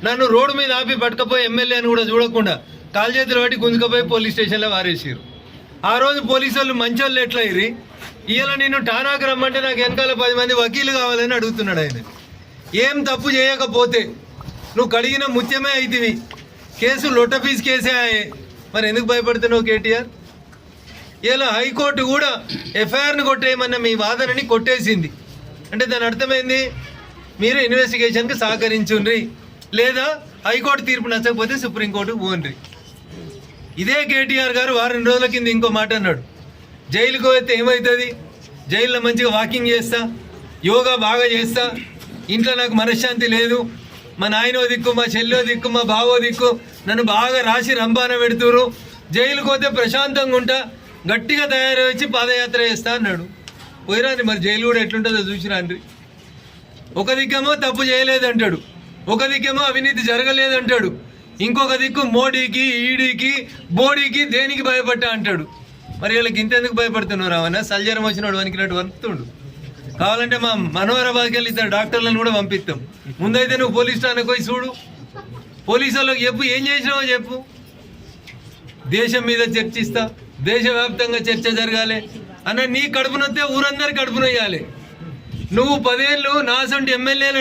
నన్ను రోడ్డు మీద ఆపి పట్టుకపోయి ఎమ్మెల్యేని కూడా చూడకుండా కాలు చేతులు పట్టి గుంజుకపోయి పోలీస్ స్టేషన్లో వారేసారు. ఆ రోజు పోలీసు వాళ్ళు మంచోళ్ళు ఎట్లా ఇరి ఇవాళ నేను ఠానాకు రమ్మంటే నాకు వెనకాల 10 మంది వకీలు కావాలని అడుగుతున్నాడు ఆయన. ఏం తప్పు చేయకపోతే నువ్వు కడిగిన ముత్యమే అయితివి, కేసు లొట్ట ఫీజు కేసే ఆయే, మరి ఎందుకు భయపడుతున్నావు కేటీఆర్? ఇలా హైకోర్టు కూడా ఎఫ్ఐఆర్ని కొట్టేయమన్న మీ వాదనని కొట్టేసింది. అంటే దాని అర్థమైంది, మీరు ఇన్వెస్టిగేషన్కి సహకరించుండ్రి, లేదా హైకోర్టు తీర్పు నచ్చకపోతే సుప్రీంకోర్టుకు పోండ్రి. ఇదే కేటీఆర్ గారు వారం రోజుల కింద ఇంకో మాట అన్నాడు, జైలుకు పోతే ఏమవుతుంది, జైల్లో మంచిగా వాకింగ్ చేస్తా, యోగా బాగా చేస్తా, ఇంట్లో నాకు మనశ్శాంతి లేదు, మా నాయనో దిక్కు, మా చెల్లో దిక్కు, మా బావో దిక్కు నన్ను బాగా రాసి రంపాన పెడుతురు, జైలుకు పోతే ప్రశాంతంగా ఉంటా, గట్టిగా తయారు వచ్చి పాదయాత్ర చేస్తా అన్నాడు. పోయిరాండి, మరి జైలు కూడా ఎట్లుంటుందో చూసిరాండ్రి. ఒక దిక్కేమో తప్పు చేయలేదంటాడు, ఒక దిక్కేమో అవినీతి జరగలేదంటాడు, ఇంకొక దిక్కు మోడీకి, ఈడీకి, బోడీకి దేనికి భయపడ్డా అంటాడు. మరి వీళ్ళకి ఇంతెందుకు భయపడుతున్నారు? అవన్నా సల్జరం వచ్చినాడు వణికినట్టు వణుకుతుండు. కావాలంటే మా మనోహరాబాద్కి వెళ్ళి ఇద్దరు డాక్టర్లను కూడా పంపిస్తాం. ముందైతే నువ్వు పోలీస్ స్టేషన్కి పోయి చూడు, పోలీసు వాళ్ళకి చెప్పు ఏం చేసినావో చెప్పు. దేశం మీద చర్చిస్తా, దేశవ్యాప్తంగా చర్చ జరగాలి అన్న. నీ కడుపునొస్తే ఊరందరి కడుపునొయ్యాలి. నువ్వు 10 ఏళ్ళు నా సొంటి ఎమ్మెల్యేలు